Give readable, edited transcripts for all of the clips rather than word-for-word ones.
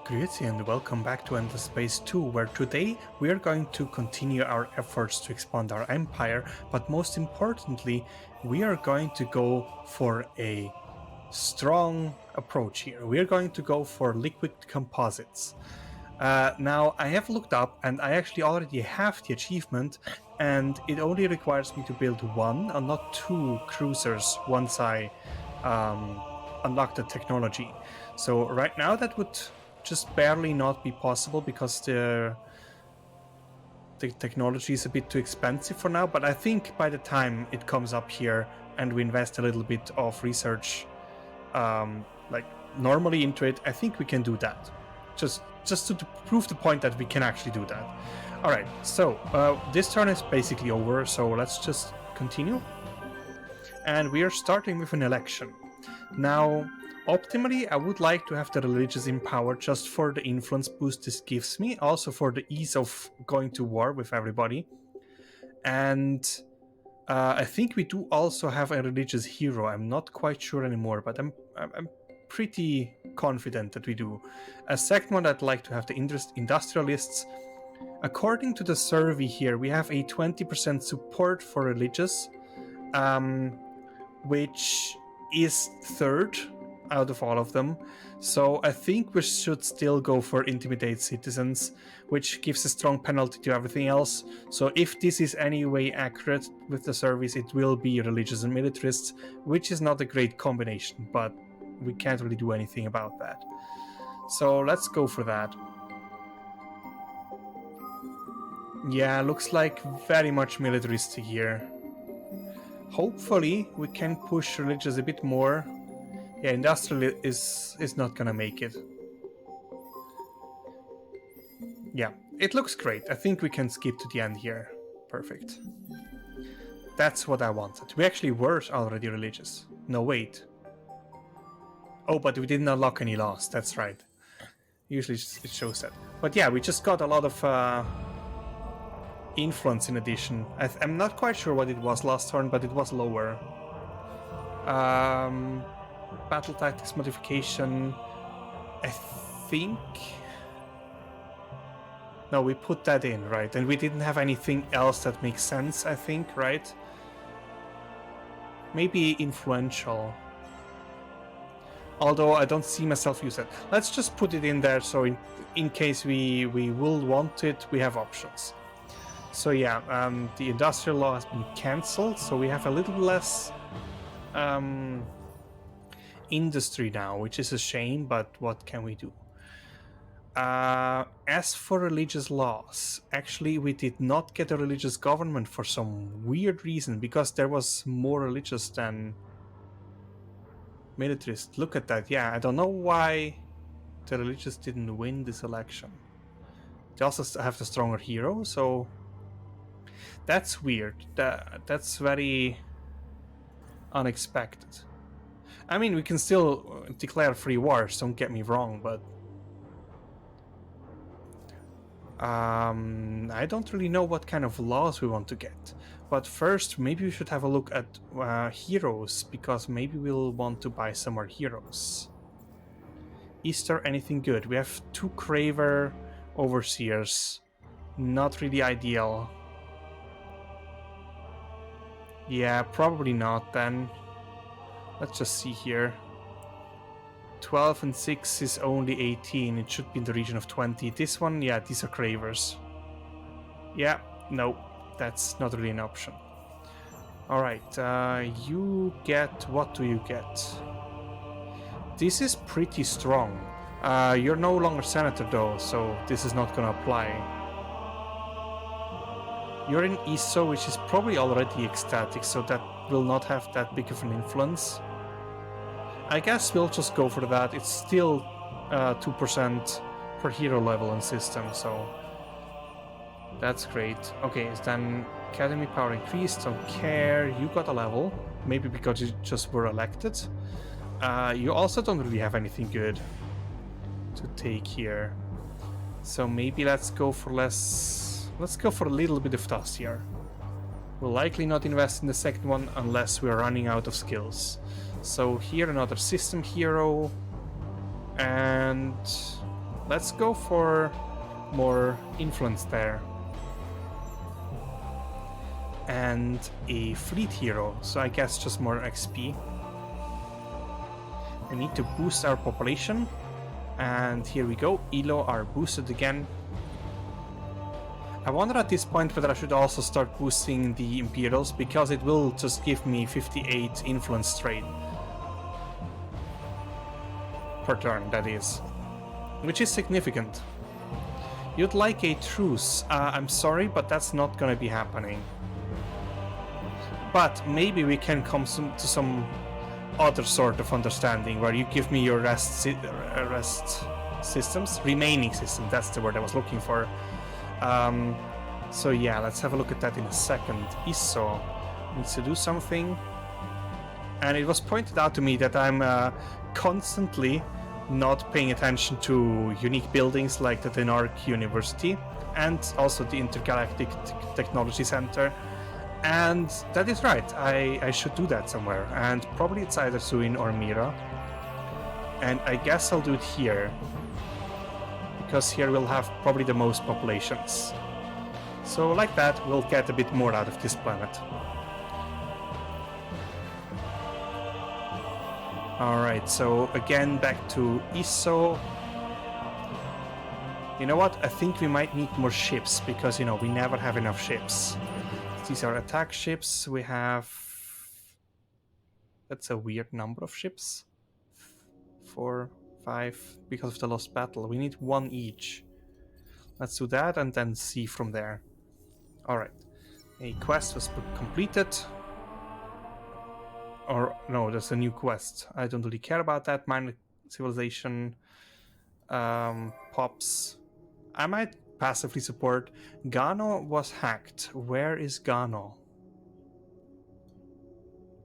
Grüezi and welcome back to Endless Space 2, where today we are going to continue our efforts to expand our empire, but most importantly, we are going to go for a strong approach here. We are going to go for liquid composites. Now, I have looked up and I actually already have the achievement, and it only requires me to build one and not two cruisers once I unlock the technology. So right now that would just barely not be possible because the technology is a bit too expensive for now, but I think by the time it comes up here and we invest a little bit of research like normally into it, I think we can do that. Just to prove the point that we can actually do that. Alright, so this turn is basically over, so let's just continue. And we are starting with an election. Now, optimally, I would like to have the religious in power just for the influence boost this gives me, also for the ease of going to war with everybody. And I think we do also have a religious hero. I'm not quite sure anymore, but I'm pretty confident that we do. A second one, I'd like to have the industrialists. According to the survey here, we have a 20% support for religious, which is third out of all of them. So I think we should still go for intimidate citizens, which gives a strong penalty to everything else. So if this is any way accurate with the service, it will be religious and militarists, which is not a great combination, but we can't really do anything about that. So let's go for that. Yeah, looks like very much militaristic here. Hopefully we can push religious a bit more. Yeah, industrial is not gonna make it. Yeah, it looks great. I think we can skip to the end here. Perfect. That's what I wanted. We actually were already religious. No, wait. Oh, but we didn't unlock any laws. That's right. Usually it shows that. But yeah, we just got a lot of influence in addition. I'm not quite sure what it was last turn, but it was lower. Battle tactics modification, I think. No, we put that in, right? And we didn't have anything else that makes sense, I think, right? Maybe influential. Although I don't see myself use it. Let's just put it in there so in case we will want it, we have options. So yeah, the industrial law has been cancelled, so we have a little less industry now, which is a shame, but what can we do? As for religious laws, actually we did not get a religious government for some weird reason, because there was more religious than militarist. Look at that. Yeah, I don't know why the religious didn't win this election. They also have the stronger hero, so that's weird. That's very unexpected. I mean, we can still declare free wars, don't get me wrong, but I don't really know what kind of laws we want to get. But first, maybe we should have a look at heroes, because maybe we'll want to buy some more heroes. Is there anything good? We have 2 Craver Overseers. Not really ideal. Yeah, probably not then. Let's just see here. 12 and 6 is only 18. It should be in the region of 20. This one, yeah, these are Cravers. Yeah, no, that's not really an option. Alright, you get... what do you get? This is pretty strong. You're no longer senator though, so this is not gonna apply. You're in ISO, which is probably already ecstatic, so that will not have that big of an influence. I guess we'll just go for that. It's still 2% per hero level in system, so that's great. Okay, so then academy power increased, don't care. You got a level, maybe because you just were elected. You also don't really have anything good to take here, so maybe let's go for less. Let's go for a little bit of dust here. We'll likely not invest in the second one unless we're running out of skills. So here another system hero, and Let's go for more influence there. And a fleet hero, so I guess just more XP. We need to boost our population. And here we go, Elo are boosted again. I wonder at this point whether I should also start boosting the Imperials, because it will just give me 58 influence trade. Per turn, that is. Which is significant. You'd like a truce. I'm sorry, but that's not gonna be happening. But maybe we can come to some other sort of understanding where you give me your rest systems, remaining system, that's the word I was looking for. So yeah, let's have a look at that in a second. ISO needs to do something. And it was pointed out to me that I'm constantly not paying attention to unique buildings like the Denark University and also the Intergalactic Technology Center. And that is right, I should do that somewhere. And probably it's either Suin or Mira. And I guess I'll do it here, because here we'll have probably the most populations. So like that, we'll get a bit more out of this planet. Alright, so again back to ISO. You know what, I think we might need more ships, because, you know, we never have enough ships. These are attack ships, we have... That's a weird number of ships. 4, 5, because of the lost battle. We need 1 each. Let's do that and then see from there. Alright. A quest was completed. Or, no, that's a new quest. I don't really care about that. Minor civilization. Pops. I might passively support. Gano was hacked. Where is Gano?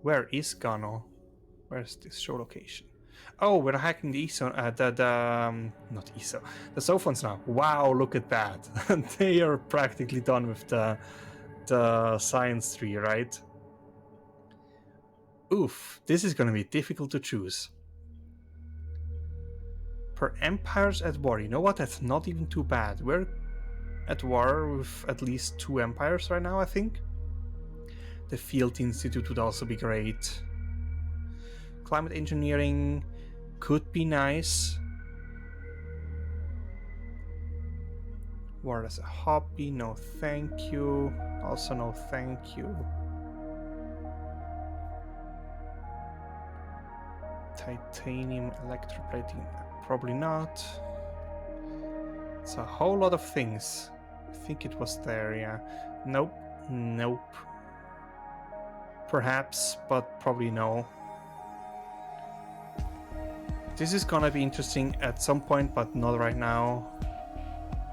Where is Gano? Where's this show location? Oh, we're hacking the ESO, not ESO, the Sophons now. Wow, look at that. They are practically done with the science tree, right? Oof, this is gonna be difficult to choose. Per empires at war, you know what, that's not even too bad. We're at war with at least 2 empires right now, I think. The Field Institute would also be great. Climate engineering could be nice. War as a hobby, no thank you. Also no thank you. Titanium electroplating, probably not. It's a whole lot of things. I think it was there, yeah. Nope, nope. Perhaps, but probably no. This is gonna be interesting at some point, but not right now.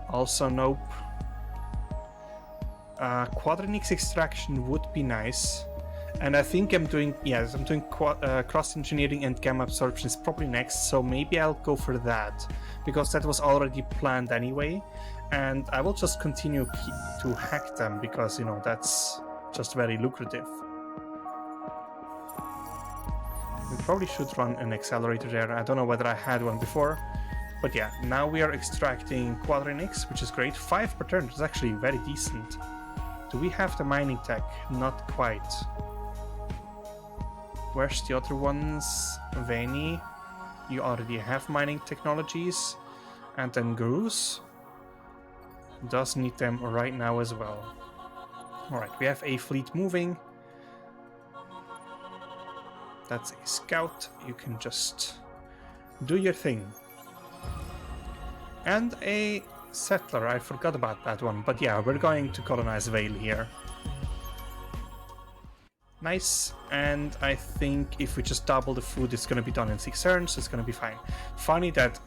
Also, nope. Quadrinix extraction would be nice. And I think I'm doing, yes, I'm doing cross-engineering and gamma absorption is probably next, so maybe I'll go for that, because that was already planned anyway, and I will just continue to hack them, because, you know, that's just very lucrative. We probably should run an accelerator there. I don't know whether I had one before, but yeah, now we are extracting Quadrinix, which is great. 5 per turn is actually very decent. Do we have the mining tech? Not quite. Where's the other ones? Veni, you already have mining technologies. And then Gruz does need them right now as well. Alright, we have a fleet moving. That's a scout. You can just do your thing. And a settler. I forgot about that one. But yeah, we're going to colonize Vale here. Nice. And I think if we just double the food, it's going to be done in 6 turns. It's going to be fine. Funny that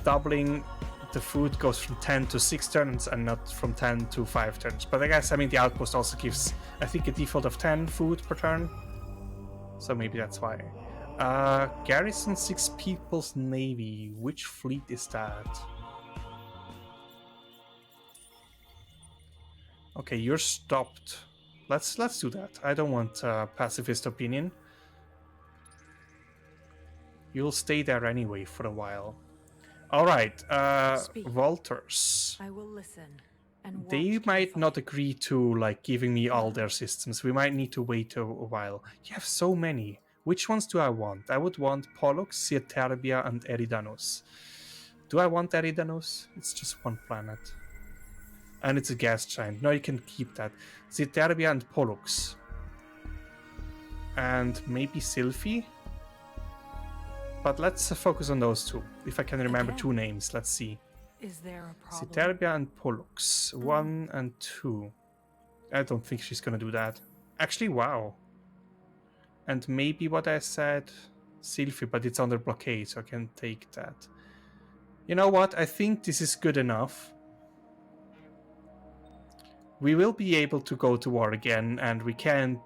doubling the food goes from 10 to 6 turns and not from 10 to 5 turns. But I guess, I mean, the outpost also gives, I think, a default of 10 food per turn. So maybe that's why. Garrison 6 People's Navy. Which fleet is that? Okay, you're stopped. Let's do that. I don't want pacifist opinion. You'll stay there anyway for a while. All right, Speak. Walters. I will listen and watch They might carefully. not agree to like giving me all their systems. We might need to wait a while. You have so many. Which ones do I want? I would want Pollux, Ceuterbia, and Eridanus. Do I want Eridanus? It's just one planet. And it's a gas giant. No, you can keep that. Ceuterbia and Pollux. And maybe Sylphie? But let's focus on those two. If I can remember two names, let's see. Is there a problem? Ceuterbia and Pollux. 1 and 2. I don't think she's gonna do that. Actually, wow. And maybe what I said, Sylphie, but it's under blockade, so I can take that. You know what? I think this is good enough. We will be able to go to war again, and we can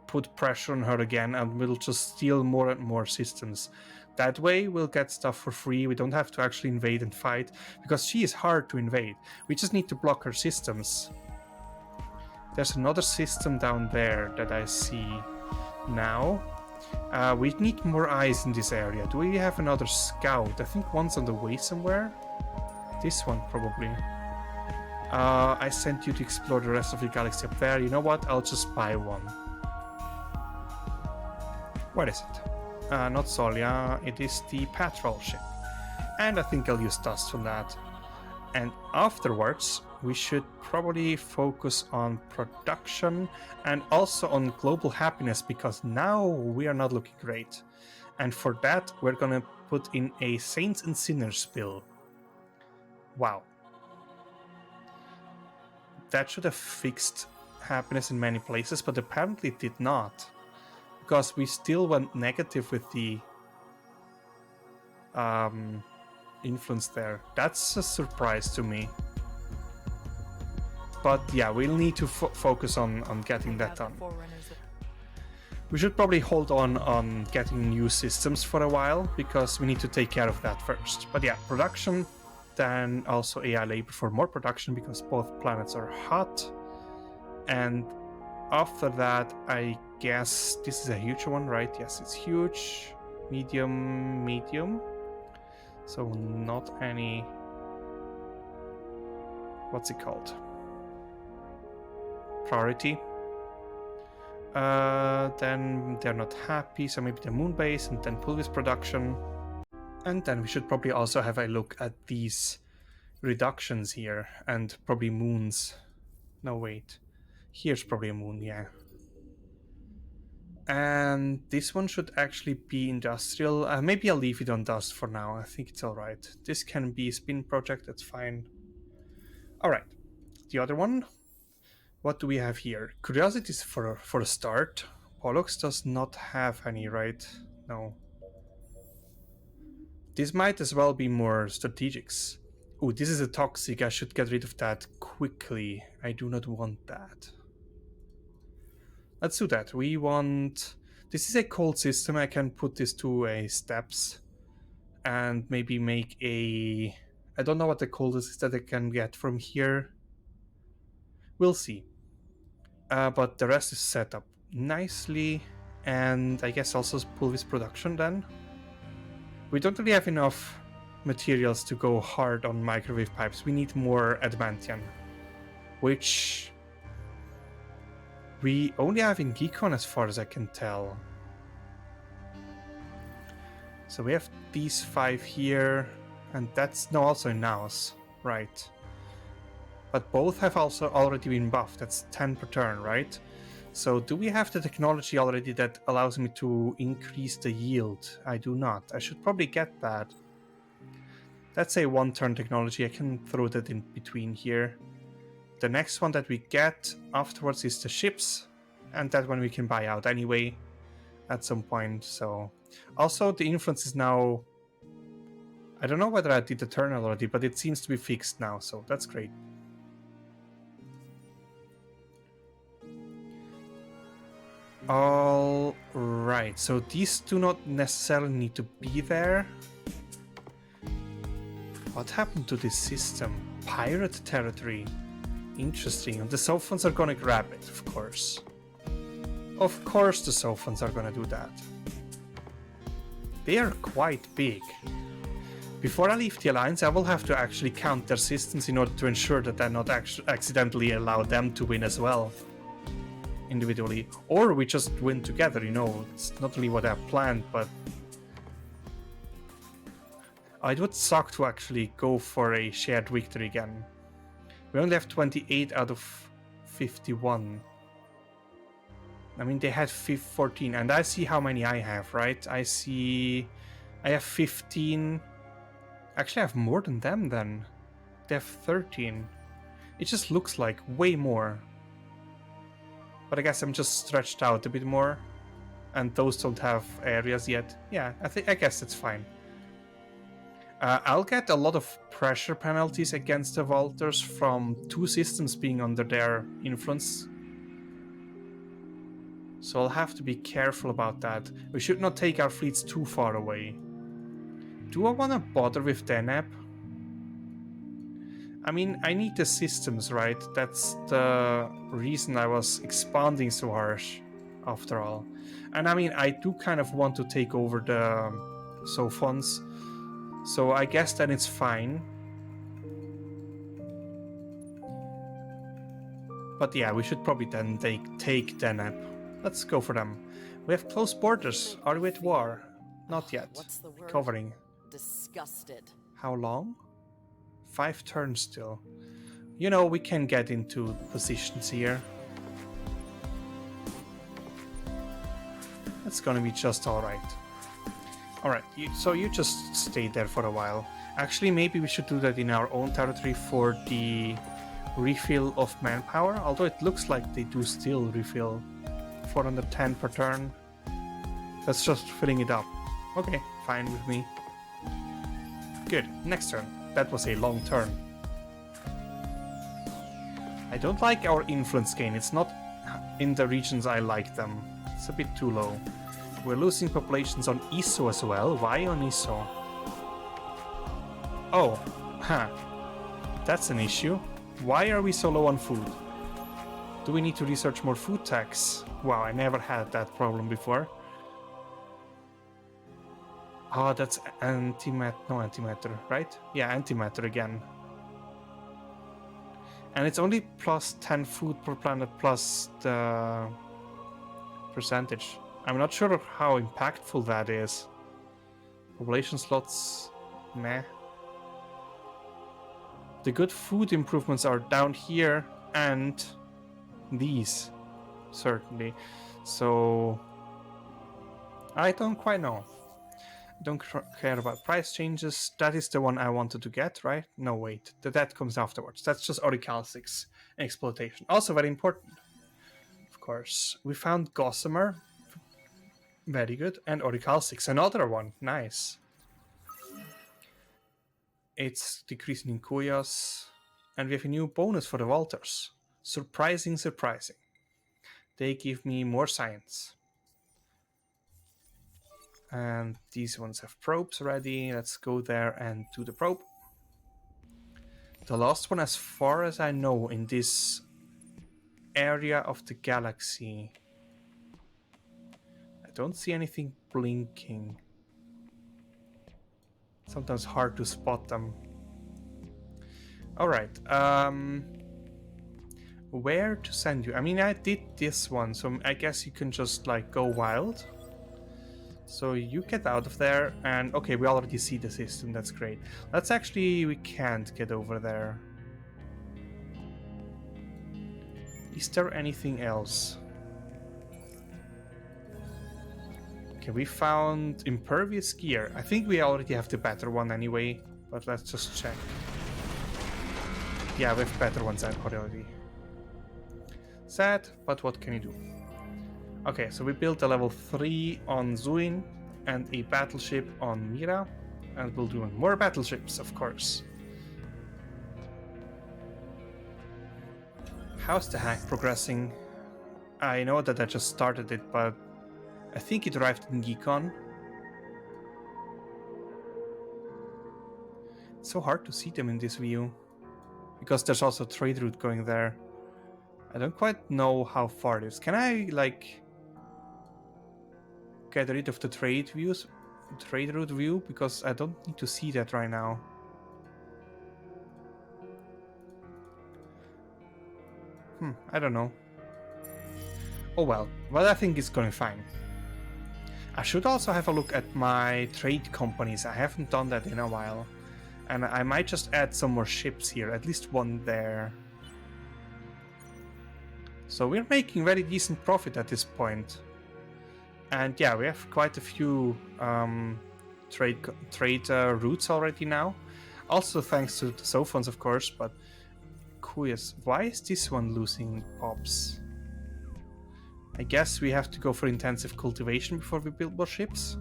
put pressure on her again, and we'll just steal more and more systems. That way, we'll get stuff for free. We don't have to actually invade and fight, because she is hard to invade. We just need to block her systems. There's another system down there that I see now. We need more eyes in this area. Do we have another scout? I think one's on the way somewhere. This one, probably. I sent you to explore the rest of the galaxy up there. You know what? I'll just buy one. What is it? Not Solia. It is the patrol ship. And I think I'll use dust from that. And afterwards, we should probably focus on production and also on global happiness, because now we are not looking great. And for that, we're gonna put in a Saints and Sinners bill. Wow. That should have fixed happiness in many places, but apparently it did not. Because we still went negative with the influence there. That's a surprise to me. But yeah, we'll need to focus on getting that done. We should probably hold on getting new systems for a while, because we need to take care of that first. But yeah, production, then also AI labor for more production, because both planets are hot. And after that, I guess this is a huge one, right? Yes, it's huge. Medium, medium. So not any... what's it called? Priority. Then they're not happy, so maybe the moon base and then Pulvis production. And then we should probably also have a look at these reductions here, and probably moons. No, wait. Here's probably a moon, yeah. And this one should actually be industrial. Maybe I'll leave it on dust for now. I think it's alright. This can be a spin project, that's fine. Alright. The other one. What do we have here? Curiosities for a start. Pollux does not have any, right? No. This might as well be more strategics. Ooh, this is a toxic. I should get rid of that quickly. I do not want that. Let's do that. We want... this is a cold system. I can put this to a steps and maybe make a... I don't know what the coldest is that I can get from here. We'll see. But the rest is set up nicely. And I guess also Pulvis production then. We don't really have enough materials to go hard on microwave pipes. We need more adamantium, which we only have in Geekon as far as I can tell. So we have these 5 here, and that's no, also in Naos, right? But both have also already been buffed. That's 10 per turn, right? So do we have the technology already that allows me to increase the yield? I do not. I should probably get that. That's a 1-turn technology. I can throw that in between here. The next one that we get afterwards is the ships, and that one we can buy out anyway at some point. So also the influence is now... I don't know whether I did the turn already, but it seems to be fixed now, so that's great. All right, so these do not necessarily need to be there. What happened to this system? Pirate territory. Interesting. And the Sophons are gonna grab it, of course. Of course the Sophons are gonna do that. They are quite big. Before I leave the Alliance, I will have to actually count their systems in order to ensure that I not accidentally allow them to win as well. Individually. Or we just win together, you know. It's not really what I planned, but... it would suck to actually go for a shared victory again. We only have 28 out of 51. I mean, they had 14, and I see how many I have, right? I have 15. Actually, I have more than them then. They have 13. It just looks like way more. But I guess I'm just stretched out a bit more. And those don't have areas yet. Yeah, I guess it's fine. I'll get a lot of pressure penalties against the Walters from 2 systems being under their influence. So I'll have to be careful about that. We should not take our fleets too far away. Do I want to bother with Deneb? I mean, I need the systems, right? That's the reason I was expanding so harsh, after all. And I mean, I do kind of want to take over the Sophons, so I guess then it's fine. But yeah, we should probably then take Deneb. Let's go for them. We have close borders. Are we at war? Not yet. What's the word? Recovering. Disgusted. How long? 5 turns still. You know, we can get into positions here. That's gonna be just alright. Alright, so you just stay there for a while. Actually, maybe we should do that in our own territory for the refill of manpower. Although it looks like they do still refill. 410 per turn. That's just filling it up. Okay, fine with me. Good, next turn. That was a long turn. I don't like our influence gain. It's not in the regions I like them. It's a bit too low. We're losing populations on ISO as well. Why on ISO? Oh, huh. That's an issue. Why are we so low on food? Do we need to research more food tax? Wow, I never had that problem before. Oh, that's antimatter, right? Yeah, antimatter again. And it's only plus 10 food per planet plus the percentage. I'm not sure how impactful that is. Population slots, meh. The good food improvements are down here and these, certainly. So, I don't quite know. Don't care about price changes. That is the one I wanted to get, right? No, wait. That comes afterwards. That's just Orichalcix exploitation. Also very important. Of course. We found Gossamer. Very good. And Orichalcix. Another one. Nice. It's decreasing in Kuyas. And we have a new bonus for the Walters. Surprising, surprising. They give me more science. And these ones have probes ready. Let's go there and do the probe. The last one, as far as I know, in this area of the galaxy. I don't see anything blinking. Sometimes hard to spot them. Alright. Where to send you? I mean, I did this one, so I guess you can just like go wild. So you get out of there, and okay, we already see the system, that's great. Let's actually, we can't get over there. Is there anything else? Okay, we found impervious gear. I think we already have the better one anyway, but let's just check. Yeah, we have better ones already. Sad, but what can you do? Okay, so we built a level 3 on Zuin and a battleship on Mira, and we'll do more battleships, of course. How's the hack progressing? I know that I just started it, but I think it arrived in Geekon. It's so hard to see them in this view, because there's also a trade route going there. I don't quite know how far it is. Can I, like, get rid of the trade views trade route view? Because I don't need to see that right now. I don't know. Oh well, but I think it's going fine. I should also have a look at my trade companies. I haven't done that in a while. And I might just add some more ships here, at least one there. So we're making very decent profit at this point. And yeah, we have quite a few trade routes already now. Also thanks to the Sophons, of course, but curious, why is this one losing pops? I guess we have to go for intensive cultivation before we build more ships.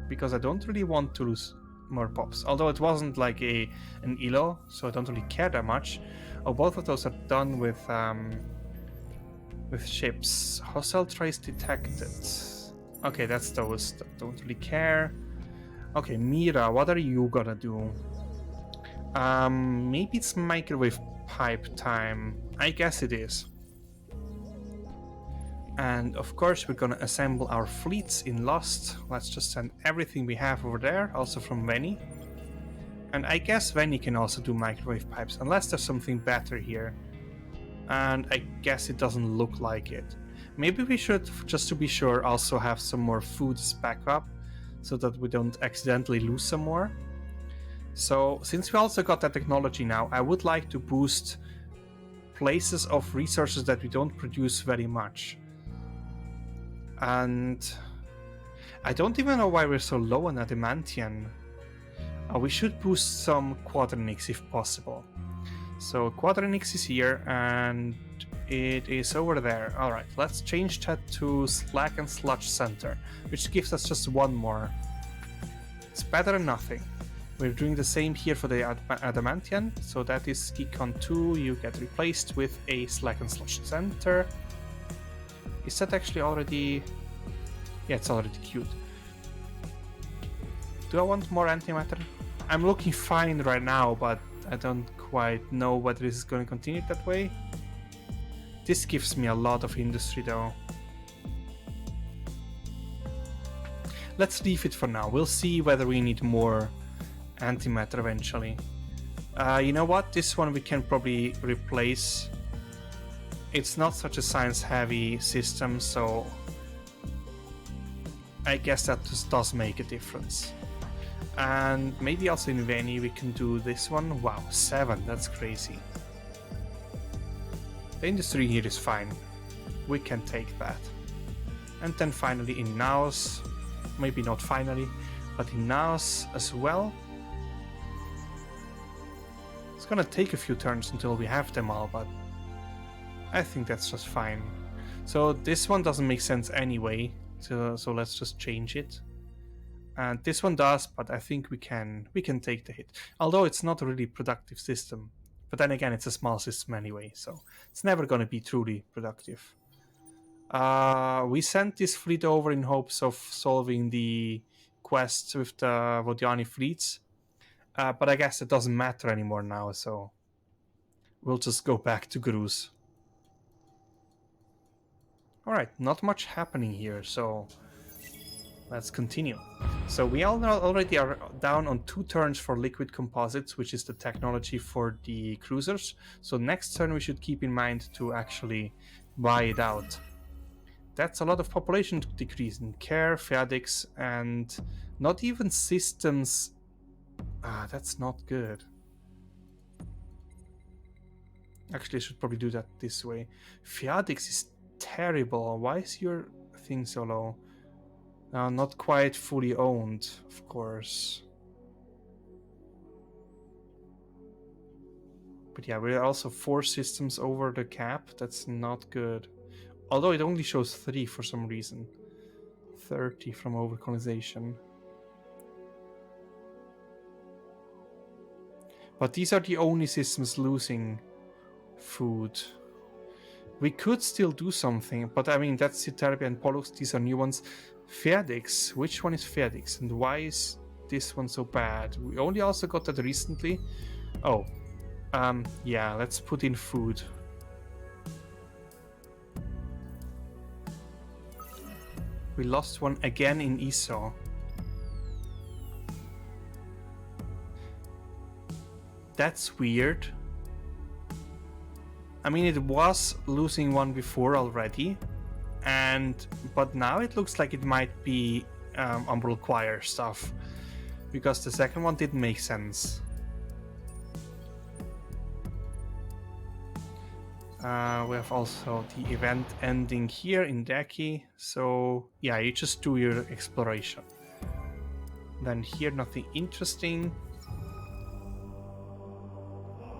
Because I don't really want to lose more pops. Although it wasn't like an elo, so I don't really care that much. Oh, both of those are done with ships. Hostile trace detected. Okay, that's those. Don't really care. Okay, Mira, what are you gonna do? Maybe it's microwave pipe time. I guess it is. And of course we're gonna assemble our fleets in Lost. Let's just send everything we have over there, also from Venny. And I guess Venny can also do microwave pipes, unless there's something better here. And I guess it doesn't look like it. Maybe we should, just to be sure, also have some more foods backup, so that we don't accidentally lose some more. So, since we also got that technology now, I would like to boost places of resources that we don't produce very much. And I don't even know why we're so low on adamantium. We should boost some quadranix if possible. So quadranix is here and it is over there. Alright, let's change that to Slag and Sludge Center, which gives us just one more. It's better than nothing. We're doing the same here for the adamantium, so that is Geekon 2, you get replaced with a Slag and Sludge Center. Is that actually already... Yeah, it's already queued. Do I want more antimatter? I'm looking fine right now, but I don't quite know whether this is going to continue that way. This gives me a lot of industry though. Let's leave it for now. We'll see whether we need more antimatter eventually. You know what? This one we can probably replace. It's not such a science-heavy system, so I guess that just does make a difference. And maybe also in Venny we can do this one. Wow, 7, that's crazy. The industry here is fine. We can take that. And then finally in Naos, maybe not finally, but in Naos as well. It's gonna take a few turns until we have them all, but I think that's just fine. So this one doesn't make sense anyway, so let's just change it. And this one does, but I think we can take the hit. Although it's not a really productive system. But then again, it's a small system anyway, so it's never going to be truly productive. We sent this fleet over in hopes of solving the quests with the Vodiani fleets. But I guess it doesn't matter anymore now, so we'll just go back to Gruz. Alright, not much happening here, so let's continue. So we already are down on 2 turns for liquid composites, which is the technology for the cruisers. So next turn we should keep in mind to actually buy it out. That's a lot of population decrease in care, Feadix, and not even systems. That's not good. Actually, I should probably do that this way. Feadix is terrible. Why is your thing so low? Not quite fully owned, of course. But yeah, we're also 4 systems over the cap. That's not good. Although it only shows 3 for some reason. 30 from overcolonization. But these are the only systems losing food. We could still do something, but I mean, that's Citerpia and Pollux, these are new ones. Feadix, which one is Feadix? And why is this one so bad? We only also got that recently. Oh, yeah, let's put in food. We lost one again in ESO. That's weird. I mean, it was losing one before already, but now it looks like it might be Umbral Choir stuff, because the second one didn't make sense. We have also the event ending here in Deki, so yeah, you just do your exploration. Then here, nothing interesting.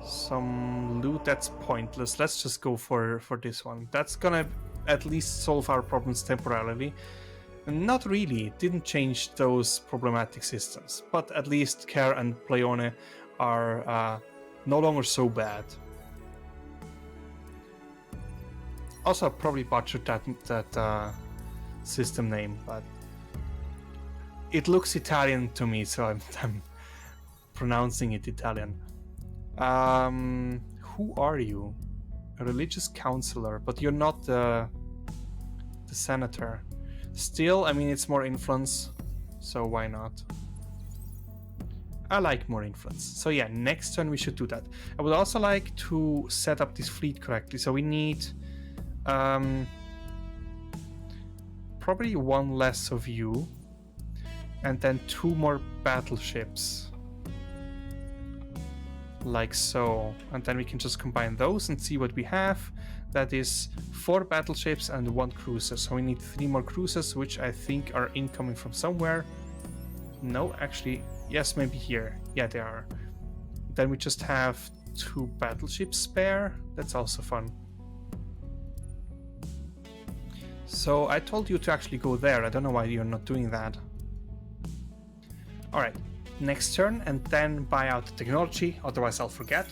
Some loot that's pointless. Let's just go for this one. That's gonna at least solve our problems temporarily. Not really, it didn't change those problematic systems, but at least Care and Pleione are no longer so bad. Also, I probably butchered that system name, but it looks Italian to me, so I'm pronouncing it Italian. Who are you? A religious counselor, but you're not the senator. Still, I mean, it's more influence, so why not? I like more influence. So yeah, next turn we should do that. I would also like to set up this fleet correctly. So we need probably one less of you, and then 2 more battleships. Like so. And then we can just combine those and see what we have. That is 4 battleships and 1 cruiser. So we need 3 more cruisers, which I think are incoming from somewhere. No, actually, yes, maybe here. Yeah, they are. Then we just have 2 battleships spare. That's also fun. So I told you to actually go there. I don't know why you're not doing that. Alright, next turn, and then buy out the technology, otherwise I'll forget.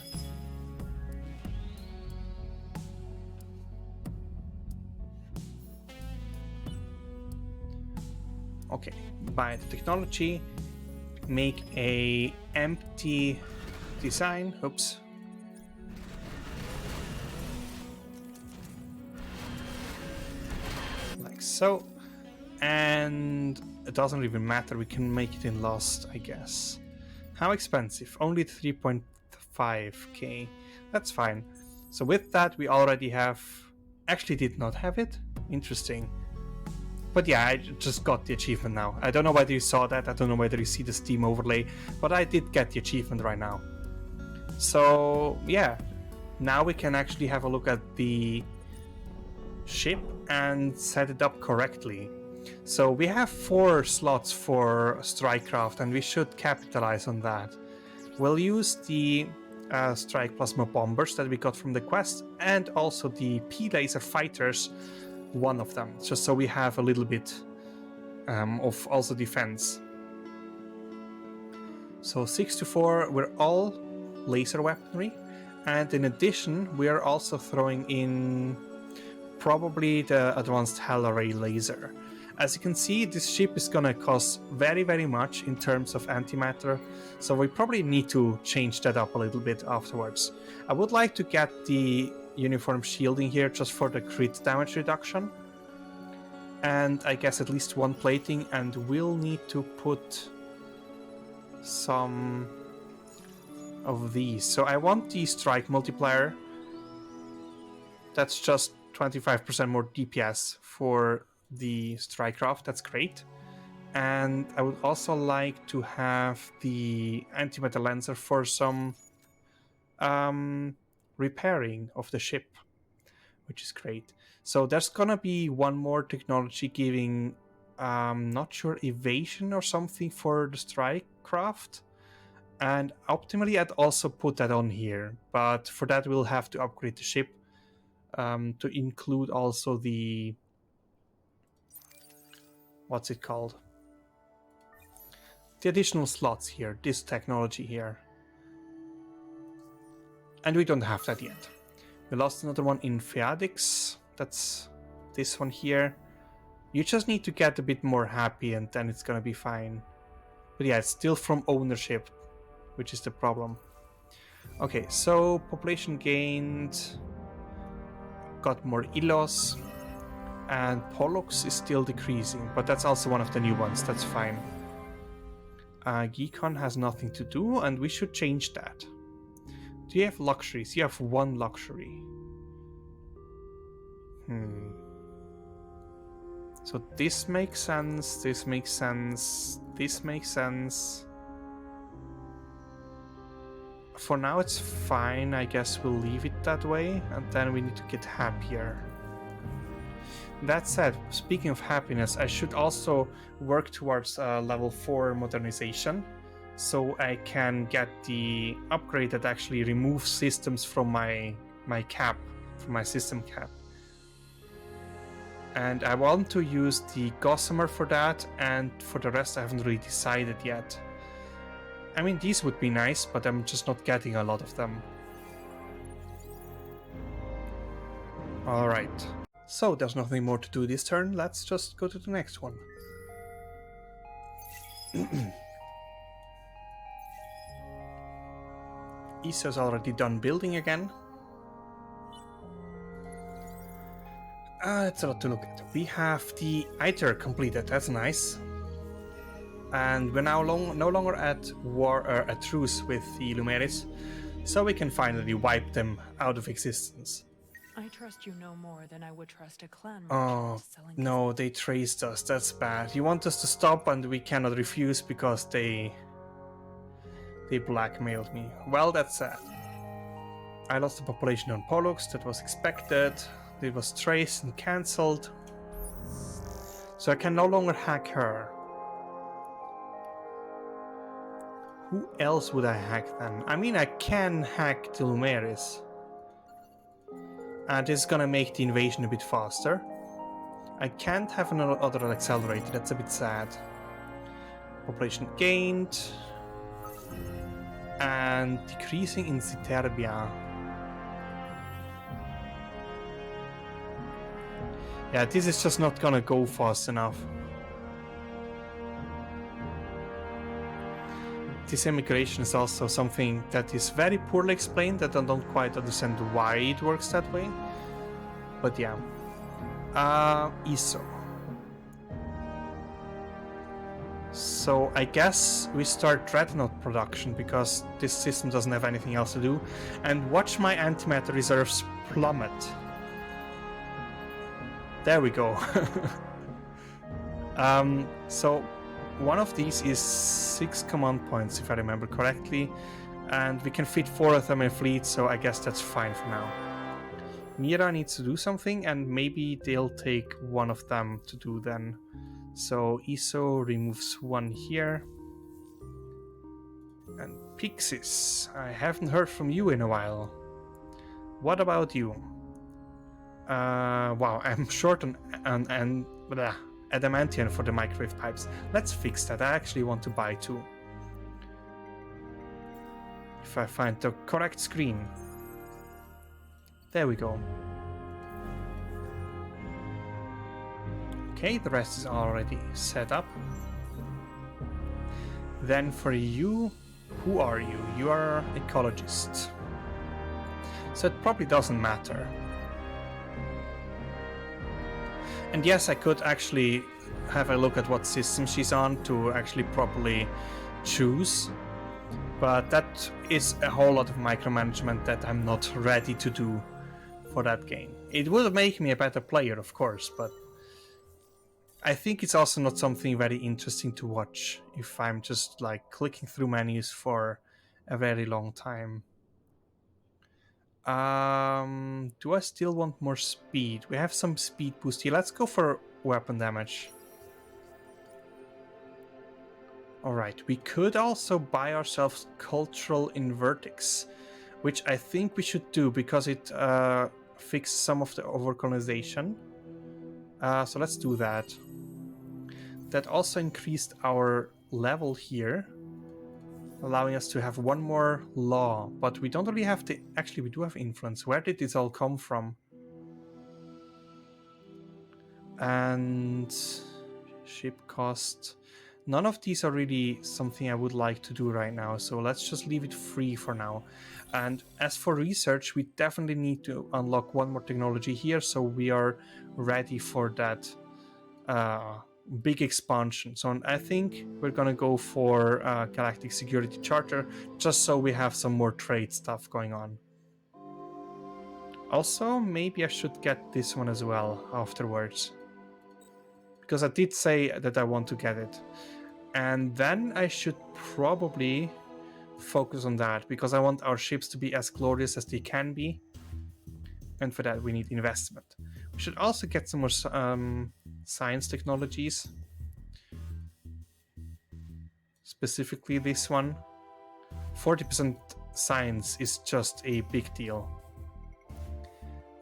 Okay, buy the technology, make a empty design, oops. Like so, and it doesn't even matter, we can make it in Lost, I guess. How expensive? Only 3.5k, that's fine. So with that we already have, actually did not have it, interesting. But yeah, I just got the achievement now. I don't know whether you saw that, I don't know whether you see the Steam overlay, but I did get the achievement right now. So yeah, now we can actually have a look at the ship and set it up correctly. So we have 4 slots for Strikecraft and we should capitalize on that. We'll use the Strike Plasma Bombers that we got from the quest, and also the P-Laser Fighters, one of them, just so we have a little bit of also defense. So 6-4, we're all laser weaponry, and in addition we are also throwing in probably the advanced Hell Array laser. As you can see, this ship is gonna cost very much in terms of antimatter, so we probably need to change that up a little bit afterwards. I would like to get the uniform shielding here just for the crit damage reduction, and I guess at least 1 plating, and we'll need to put some of these. So I want the strike multiplier, that's just 25% more DPS for the Strikecraft, that's great. And I would also like to have the antimatter lancer for some repairing of the ship, which is great. So there's gonna be 1 more technology giving not sure, evasion or something for the Strikecraft, and optimally I'd also put that on here, but for that we'll have to upgrade the ship to include also the, what's it called, the additional slots here, this technology here. And we don't have that yet. We lost another one in Feadix, that's this one here. You just need to get a bit more happy and then it's gonna be fine. But yeah, it's still from ownership, which is the problem. Okay, so population gained, got more Ilos, and Pollux is still decreasing, but that's also one of the new ones, that's fine. Geekon has nothing to do, and we should change that. Do you have luxuries? You have one luxury. So this makes sense, this makes sense, this makes sense. For now it's fine, I guess we'll leave it that way, and then we need to get happier. That said, speaking of happiness, I should also work towards level 4 modernization, so I can get the upgrade that actually removes systems from my cap, from my system cap. And I want to use the Gossamer for that, and for the rest I haven't really decided yet. I mean, these would be nice, but I'm just not getting a lot of them. Alright, so there's nothing more to do this turn, let's just go to the next one. Isa's already done building again. It's a lot to look at. We have the ITER completed, that's nice. And we're now no longer at war at truce with the Lumeris, so we can finally wipe them out of existence. I trust you no more than I would trust a clan Oh, selling no, they traced us, that's bad. You want us to stop and we cannot refuse because they blackmailed me. Well, that's sad. I lost the population on Pollux, that was expected. It was traced and cancelled. So I can no longer hack her. Who else would I hack then? I mean, I can hack the Lumeris. And this is gonna make the invasion a bit faster. I can't have another accelerator, that's a bit sad. Population gained. And decreasing in Citerbia. Yeah, this is just not gonna go fast enough. This immigration is also something that is very poorly explained, that I don't quite understand why it works that way. But yeah. ISO. So I guess we start Dreadnought Production, because this system doesn't have anything else to do. And watch my antimatter reserves plummet. There we go. So one of these is 6 command points, if I remember correctly, and we can fit 4 of them in fleet, so I guess that's fine for now. Mira needs to do something, and maybe they'll take one of them to do then. So ISO removes 1 here. And Pixis, I haven't heard from you in a while. What about you? Wow, I'm short on adamantium for the microwave pipes. Let's fix that. I actually want to buy 2. If I find the correct screen. There we go. Okay, the rest is already set up. Then for you, who are you? You are ecologist. So it probably doesn't matter. And yes, I could actually have a look at what system she's on to actually properly choose. But that is a whole lot of micromanagement that I'm not ready to do for that game. It would make me a better player, of course, but I think it's also not something very interesting to watch if I'm just like clicking through menus for a very long time. Do I still want more speed? We have some speed boost here. Let's go for weapon damage. Alright, we could also buy ourselves Cultural Invertix, which I think we should do because it fixes some of the overcolonization. So let's do that. That also increased our level here, allowing us to have 1 more law, but we don't really have the... Actually, we do have influence. Where did this all come from? And ship cost. None of these are really something I would like to do right now, so let's just leave it free for now. And as for research, we definitely need to unlock 1 more technology here, so we are ready for that big expansion. So I think we're gonna go for Galactic Security Charter, just so we have some more trade stuff going on. Also, maybe I should get this one as well afterwards, because I did say that I want to get it. And then I should probably focus on that, because I want our ships to be as glorious as they can be. And for that we need investment. We should also get some more science technologies. Specifically this one. 40% science is just a big deal.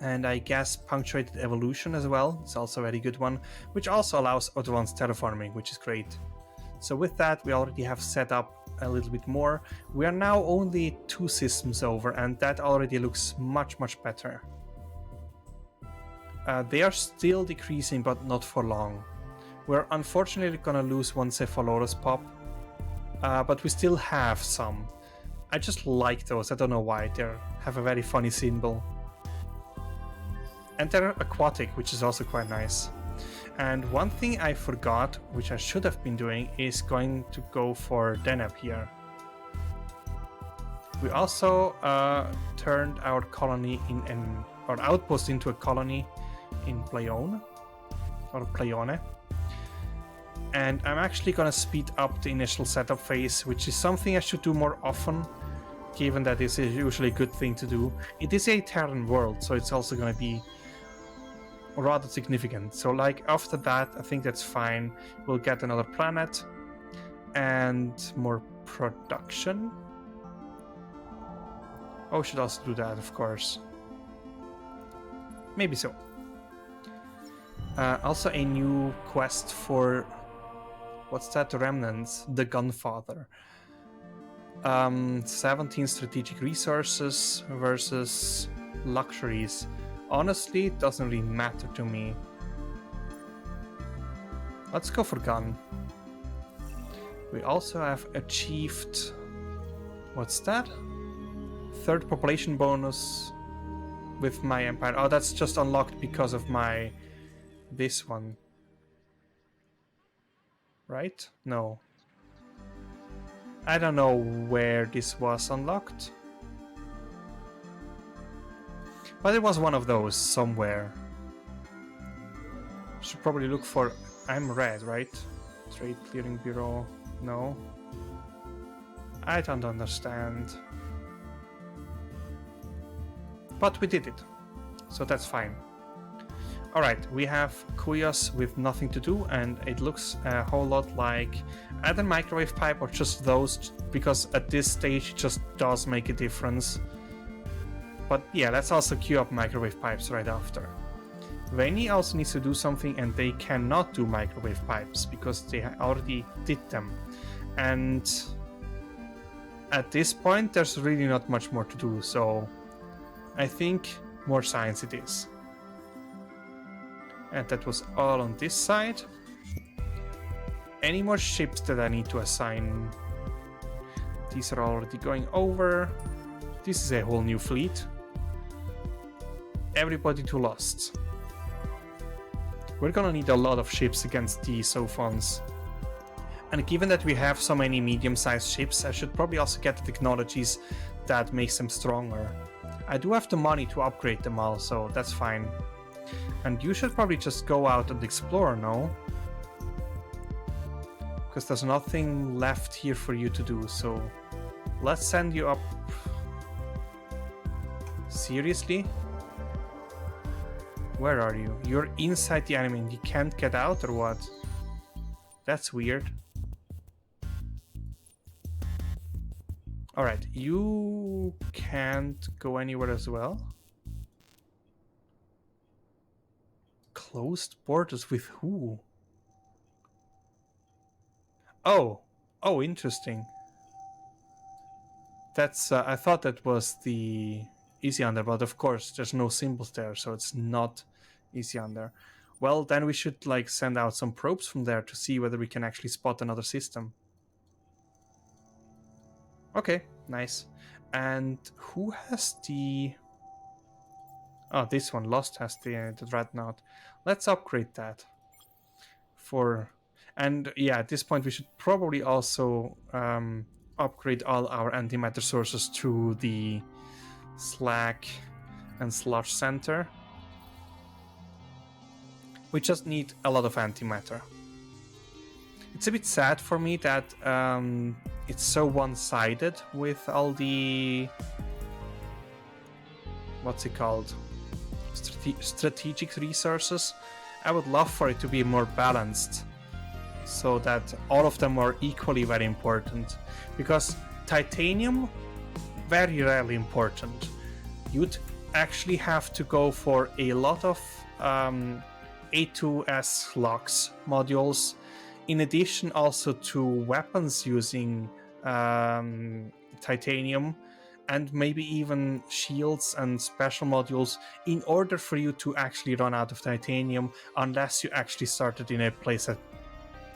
And I guess punctuated evolution as well. It's also a very good one, which also allows advanced terraforming, which is great. So with that, we already have set up a little bit more. We are now only 2 systems over, and that already looks much, much better. They are still decreasing, but not for long. We're unfortunately gonna lose one Cephalosaurus pop, but we still have some. I just like those, I don't know why, they have a very funny symbol. And they're aquatic, which is also quite nice. And one thing I forgot, which I should have been doing, is going to go for Deneb here. We also turned our colony our outpost into a colony in Playone, or Playone. And I'm actually gonna speed up the initial setup phase, which is something I should do more often, given that this is usually a good thing to do. It is a Terran world, so it's also gonna be rather significant. So like after that, I think that's fine. We'll get another planet and more production. Oh, we should also do that, of course. Maybe so. Also a new quest for, what's that, Remnants, the Gunfather. 17 strategic resources versus luxuries. Honestly, it doesn't really matter to me. Let's go for gun. We also have achieved, what's that? 3rd population bonus with my empire. Oh, that's just unlocked because of my this one, right? No, I don't know where this was unlocked, but it was one of those somewhere. Should probably look for, I'm red, right? Trade Clearing Bureau. No, I don't understand, but we did it, so that's fine. Alright, we have Kuyos with nothing to do, and it looks a whole lot like either microwave pipe or just those, because at this stage it just does make a difference. But yeah, let's also queue up microwave pipes right after. Vaini also needs to do something, and they cannot do microwave pipes because they already did them. And at this point there's really not much more to do, so I think more science it is. And that was all on this side. Any more ships that I need to assign? These are already going over. This is a whole new fleet. Everybody to Lost. We're gonna need a lot of ships against the Sophons. And given that we have so many medium-sized ships, I should probably also get the technologies that makes them stronger. I do have the money to upgrade them all, so that's fine. And you should probably just go out and explore, no? Because there's nothing left here for you to do, so let's send you up. Seriously? Where are you? You're inside the enemy and you can't get out, or what? That's weird. Alright, you can't go anywhere as well. Closed borders with who? Oh, interesting. That's I thought that was the Easy Under, but of course there's no symbols there, so it's not Easy Under. Well, then we should like send out some probes from there to see whether we can actually spot another system. Okay, nice. And who has the... Oh, this one, Lost has the Dreadnought. Let's upgrade that. for... And yeah, at this point we should probably also upgrade all our antimatter sources to the slag and sludge center. We just need a lot of antimatter. It's a bit sad for me that it's so one-sided with all the... what's it called? Strategic resources. I would love for it to be more balanced, so that all of them are equally very important. Because titanium, very rarely important. You'd actually have to go for a lot of A2S locks modules, in addition also to weapons using titanium, and maybe even shields and special modules, in order for you to actually run out of titanium, unless you actually started in a place that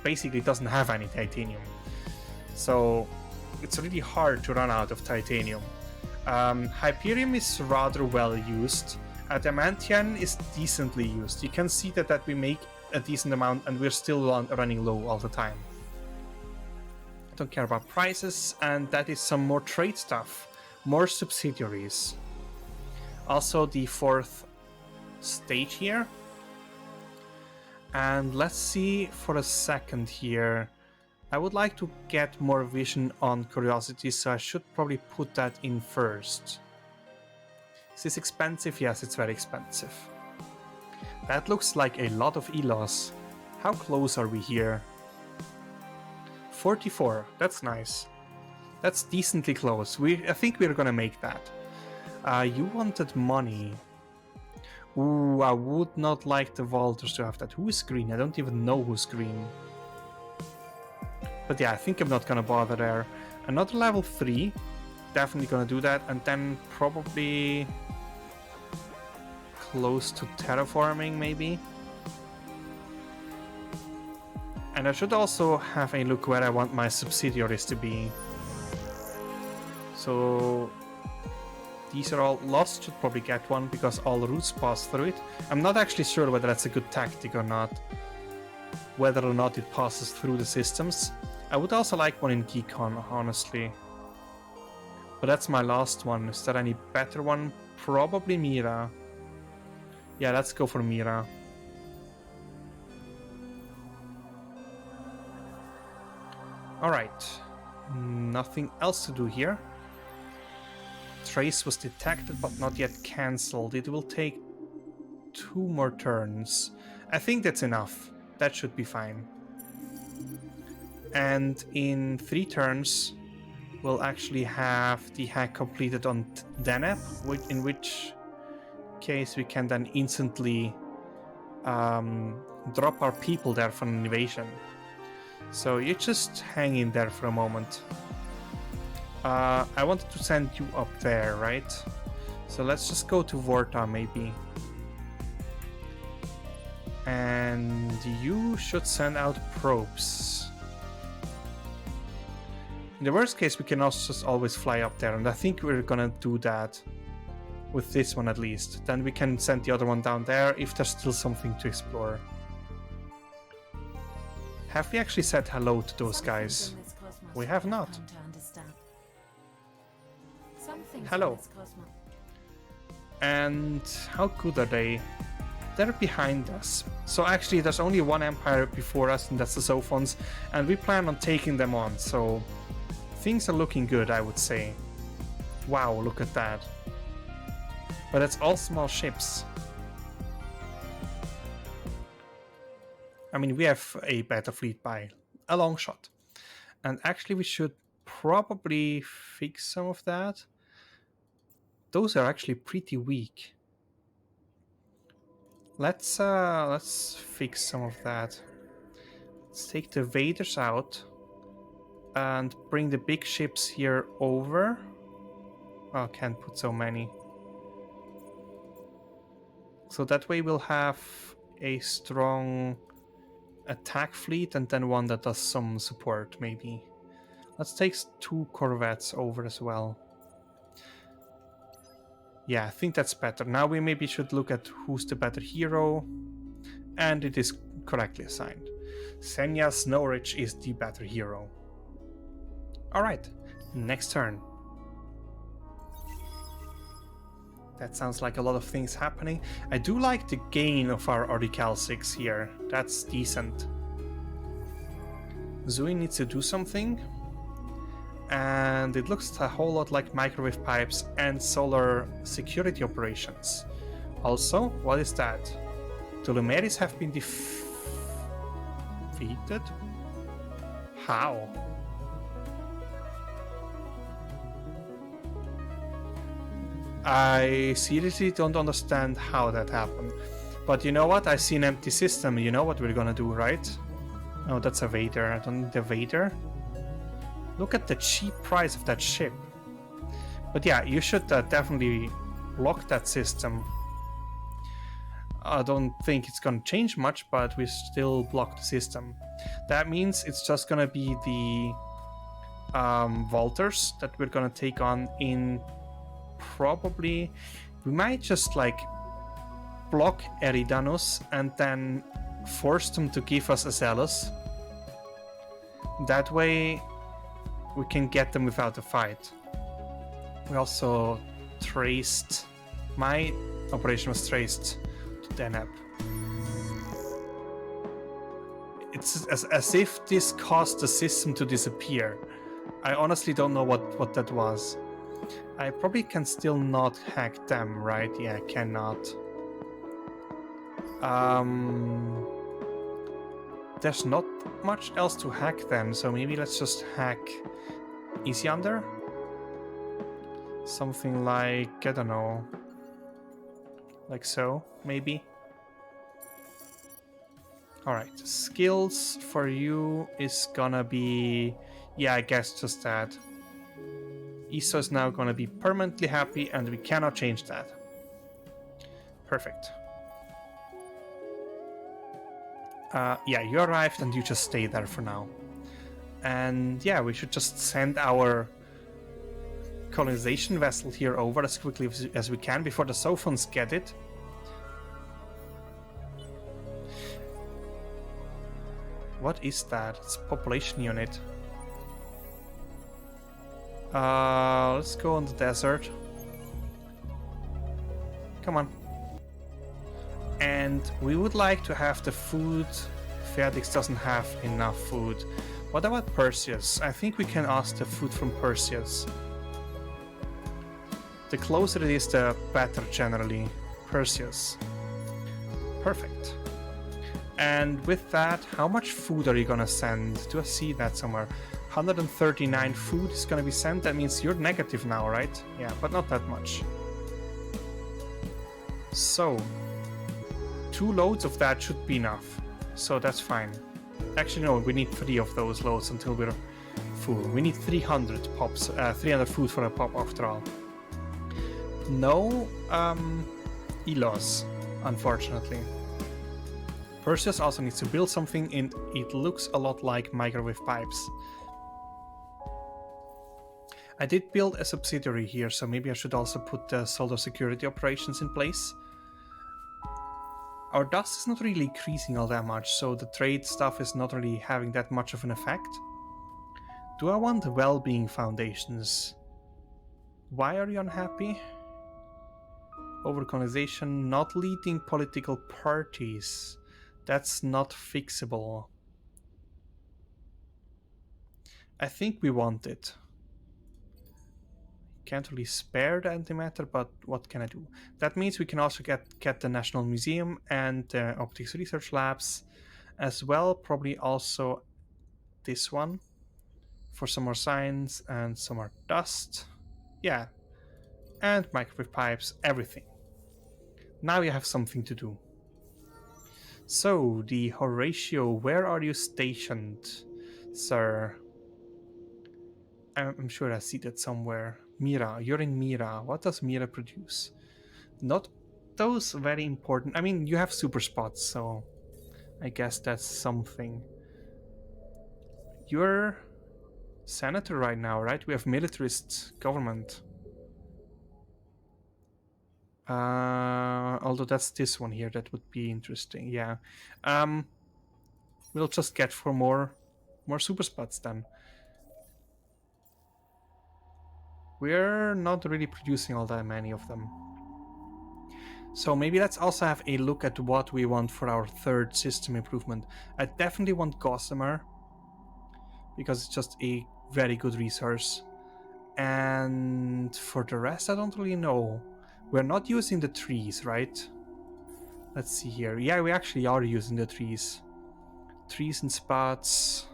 basically doesn't have any titanium. So it's really hard to run out of titanium. Hyperium is rather well used. Adamantium is decently used. You can see that we make a decent amount and we're still running low all the time. I don't care about prices, and that is some more trade stuff. More subsidiaries. Also the 4th stage here. And let's see for a second here. I would like to get more vision on curiosity, so I should probably put that in first. Is this expensive? Yes, it's very expensive. That looks like a lot of ELOS. How close are we here? 44, that's nice. That's decently close. I think we're gonna make that. You wanted money. Ooh, I would not like the Walters to have that. Who is green? I don't even know who's green. But yeah, I think I'm not gonna bother there. Another level 3. Definitely gonna do that. And then probably close to terraforming, maybe. And I should also have a look where I want my subsidiaries to be. So these are all lost. Should probably get one because all routes pass through it. I'm not actually sure whether that's a good tactic or not, whether or not it passes through the systems. I would also like one in Geekon, honestly. But that's my last one. Is there any better one? Probably Mira. Yeah, let's go for Mira. Alright. Nothing else to do here. Trace was detected but not yet cancelled. It will take 2 more turns. I think that's enough. That should be fine. And in 3 turns, we'll actually have the hack completed on Deneb, in which case we can then instantly drop our people there for an invasion. So you just hang in there for a moment. I wanted to send you up there, right? So let's just go to Vorta, maybe. And you should send out probes. In the worst case, we can also just always fly up there, and I think we're gonna do that with this one at least. Then we can send the other one down there if there's still something to explore. Have we actually said hello to those guys? We have not. Hello. And how good are they? They're behind us. So actually there's only one empire before us, and that's the Zophons, and we plan on taking them on, so things are looking good, I would say. Wow, look at that. But it's all small ships. I mean, we have a better fleet by a long shot. And actually we should probably fix some of that. Those are actually pretty weak. Let's fix some of that. Let's take the Vaders out and bring the big ships here over. Oh, can't put so many. So that way we'll have a strong attack fleet and then one that does some support, maybe. Let's take 2 corvettes over as well. Yeah, I think that's better. Now we maybe should look at who's the better hero. And it is correctly assigned. Senya Snowridge is the better hero. Alright, next turn. That sounds like a lot of things happening. I do like the gain of our Ordical 6 here. That's decent. Zui needs to do something. And it looks a whole lot like microwave pipes and solar security operations. Also, what is that? The Lumeris have been defeated? How? I seriously don't understand how that happened. But you know what? I see an empty system. You know what we're gonna do, right? Oh, that's a Vader. I don't need a Vader. Look at the cheap price of that ship. But yeah, you should definitely block that system. I don't think it's gonna change much, but we still block the system. That means it's just gonna be the Walters that we're gonna take on in probably... We might just like block Eridanus and then force them to give us a Zealous. That way we can get them without a fight. We also traced... My operation was traced to Deneb. It's as if this caused the system to disappear. I honestly don't know what that was. I probably can still not hack them, right? Yeah, I cannot. There's not much else to hack then, so maybe let's just hack Isiander? Something like, I don't know, like so, maybe? Alright, skills for you is gonna be, yeah, I guess just that. Iso is now gonna be permanently happy and we cannot change that. Perfect. Yeah, you arrived and you just stay there for now. And yeah, we should just send our colonization vessel here over as quickly as we can before the Sophons get it. What is that? It's a population unit. Let's go on the desert. Come on. And we would like to have the food. Feodix doesn't have enough food. What about Perseus? I think we can ask the food from Perseus. The closer it is, the better generally. Perseus. Perfect. And with that, how much food are you gonna send? Do I see that somewhere? 139 food is gonna be sent. That means you're negative now, right? Yeah, but not that much. So, 2 loads of that should be enough. So that's fine. Actually, no, we need 3 of those loads until we're full. We need 300 pops, 300 food for a pop after all. No Elos, unfortunately. Perseus also needs to build something, and it looks a lot like microwave pipes. I did build a subsidiary here, so maybe I should also put the solar security operations in place. Our dust is not really increasing all that much, so the trade stuff is not really having that much of an effect. Do I want well-being foundations? Why are you unhappy? Overcolonization, not leading political parties. That's not fixable. I think we want it. Can't really spare the antimatter, but what can I do? That means we can also get the National Museum and the Optics Research Labs as well. Probably also this one for some more science and some more dust. Yeah, and microwave pipes, everything. Now you have something to do. So, the Horatio, where are you stationed, sir? I'm sure I see that somewhere. Mira, you're in Mira. What does Mira produce? Not those very important. I mean, you have super spots, so I guess that's something. You're senator right now, right? We have militarist government. Although that's this one here, that would be interesting. Yeah. we'll just get for more super spots then. We're not really producing all that many of them. So maybe let's also have a look at what we want for our third system improvement. I definitely want Gossamer, because it's just a very good resource. And for the rest, I don't really know. We're not using the trees, right? Let's see here. Yeah, we actually are using the trees. Trees and spots.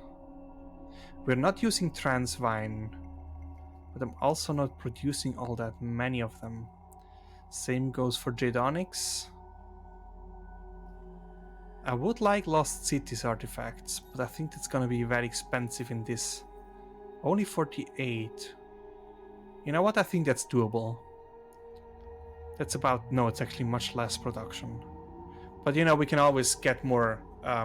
We're not using Transvine, but I'm also not producing all that many of them. Same goes for Jade Onyx. I would like Lost Cities artifacts, but I think that's gonna be very expensive in this. Only 48. You know what? I think that's doable. That's about... no, it's actually much less production. But you know, we can always get more what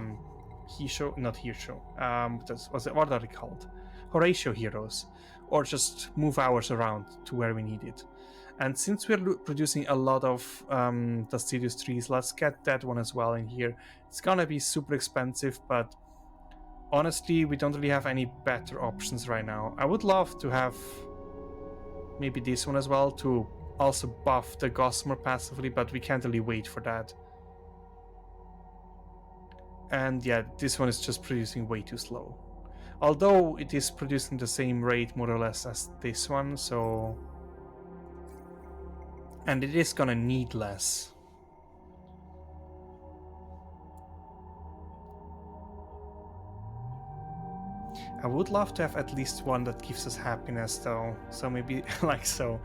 are they called? Horatio heroes. Or just move ours around to where we need it. And since we're producing a lot of the Studios trees, let's get that one as well in here. It's gonna be super expensive, but honestly, we don't really have any better options right now. I would love to have maybe this one as well to also buff the Gossamer passively, but we can't really wait for that. And yeah, this one is just producing way too slow. Although it is producing the same rate more or less as this one, so... and it is gonna need less. I would love to have at least one that gives us happiness though, so maybe like so.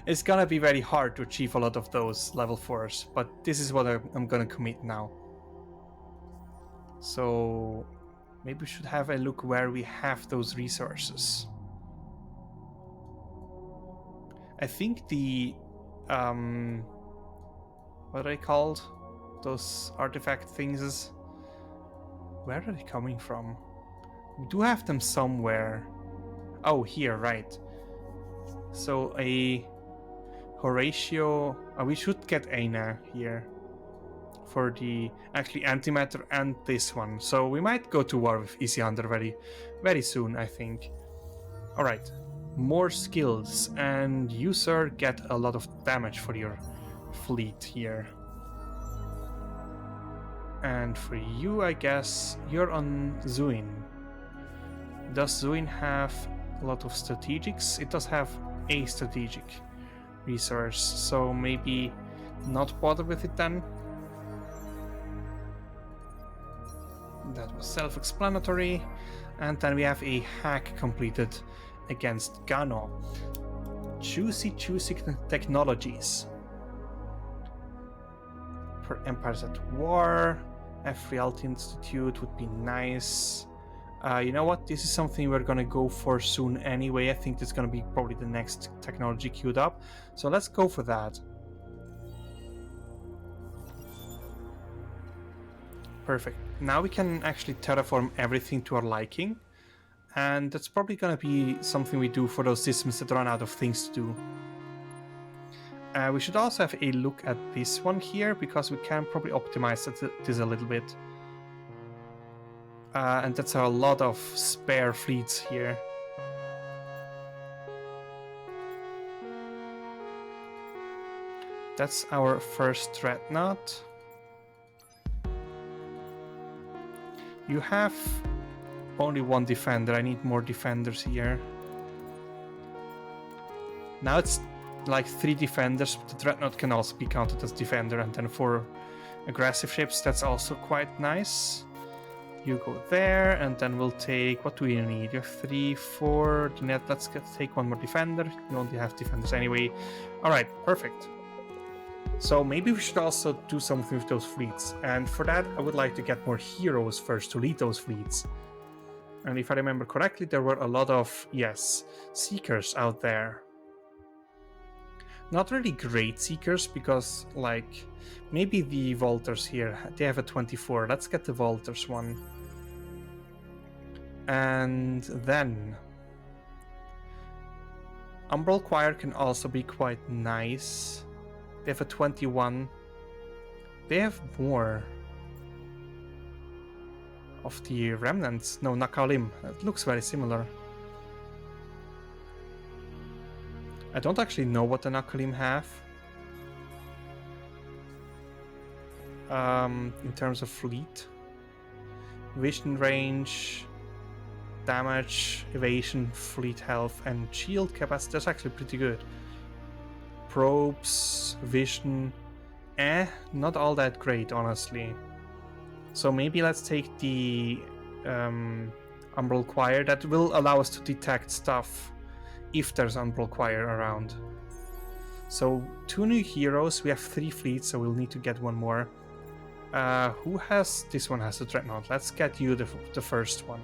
It's gonna be very hard to achieve a lot of those level 4s, but this is what I'm gonna commit now. So maybe we should have a look where we have those resources. I think the what are they called? Those artifact things. Where are they coming from? We do have them somewhere. Oh, here, right. So a Horatio... we should get Aina here for the actually antimatter and this one. So we might go to war with Isiander very soon, I think. Alright, more skills, and you, sir, get a lot of damage for your fleet here. And for you, I guess, you're on Zuin. Does Zuin have a lot of strategics? It does have a strategic resource, so maybe not bother with it then. That was self-explanatory. And then we have a hack completed against Gano. Choosy technologies. For Empires at War, Reality Institute would be nice. You know what? This is something we're gonna go for soon anyway. I think that's gonna be probably the next technology queued up. So let's go for that. Perfect. Now we can actually terraform everything to our liking. And that's probably gonna be something we do for those systems that run out of things to do. We should also have a look at this one here, because we can probably optimize this a little bit. And that's a lot of spare fleets here. That's our first Dreadnought. You have only one defender. I need more defenders here. Now it's like 3 defenders, but the Dreadnought can also be counted as defender, and then 4 aggressive ships. That's also quite nice. You go there, and then we'll take... what do we need? You have 3, 4... let's take 1 more defender. You only have defenders anyway. Alright, perfect. So maybe we should also do something with those fleets. And for that, I would like to get more heroes first to lead those fleets. And if I remember correctly, there were a lot of, yes, Seekers out there. Not really great Seekers, because, like, maybe the Volters here, they have a 24. Let's get the Volters one. And then... Umbral Choir can also be quite nice. They have a 21. They have more. of the remnants. No, Nakalim. It looks very similar. I don't actually know what the Nakalim have. In terms of fleet. Vision range, damage, evasion, fleet health, and shield capacity. That's actually pretty good. Probes, vision, not all that great, honestly. So maybe let's take the Umbral Choir. That will allow us to detect stuff if there's Umbral Choir around. So 2 new heroes. We have 3 fleets, so we'll need to get one more. Who has... This one has a Dreadnought. Let's get you the first one.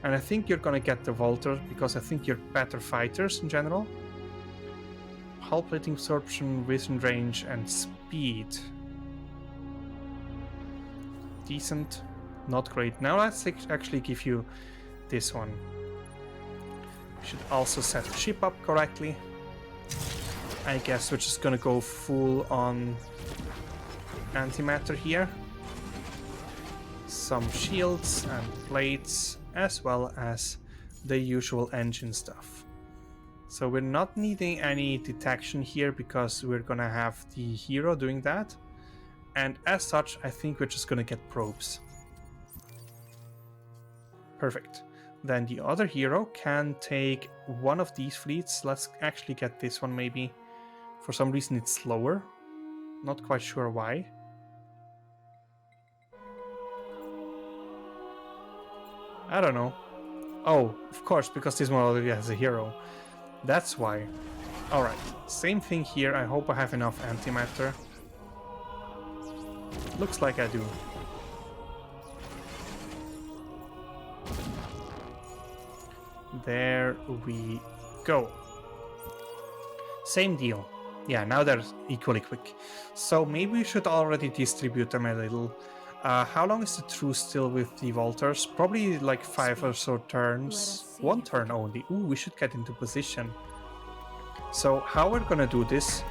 And I think you're gonna get the Volter, because I think you're better fighters in general. Hull plating absorption, vision range, and speed. Decent. Not great. Now let's actually give you this one. We should also set the ship up correctly. I guess we're just gonna go full on antimatter here. Some shields and plates, as well as the usual engine stuff. So we're not needing any detection here because we're gonna have the hero doing that. And as such, I think we're just gonna get probes. Perfect. Then the other hero can take one of these fleets. Let's actually get this one maybe. For some reason it's slower. Not quite sure why. I don't know. Oh, of course, because this one already has a hero. That's why. Alright, same thing here. I hope I have enough antimatter. Looks like I do. There we go. Same deal. Yeah, now they're equally quick. So maybe we should already distribute them a little. How long is the truce still with the Volters? Probably like 5 or so turns. 1 turn only. Ooh, we should get into position. So how we're gonna do this?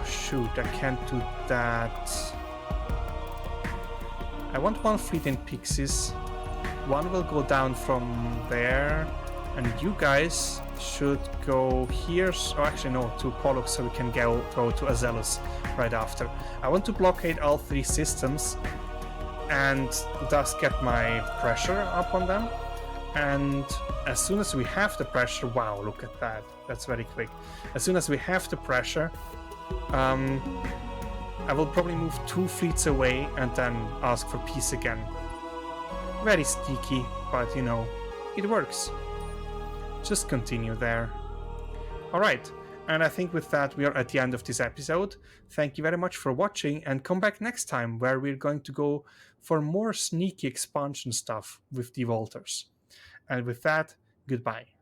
Shoot, I can't do that. I want 1 fleet in Pixies. 1 will go down from there. And you guys should go here, or actually no, to Pollux, so we can go to Azelus right after. I want to blockade all 3 systems and thus get my pressure up on them. And as soon as we have the pressure, wow, look at that, that's very quick. As soon as we have the pressure, I will probably move 2 fleets away and then ask for peace again. Very sneaky, but you know, it works. Just continue there. Alright, and I think with that we are at the end of this episode. Thank you very much for watching, and come back next time where we're going to go for more sneaky expansion stuff with the Volters. And with that, goodbye.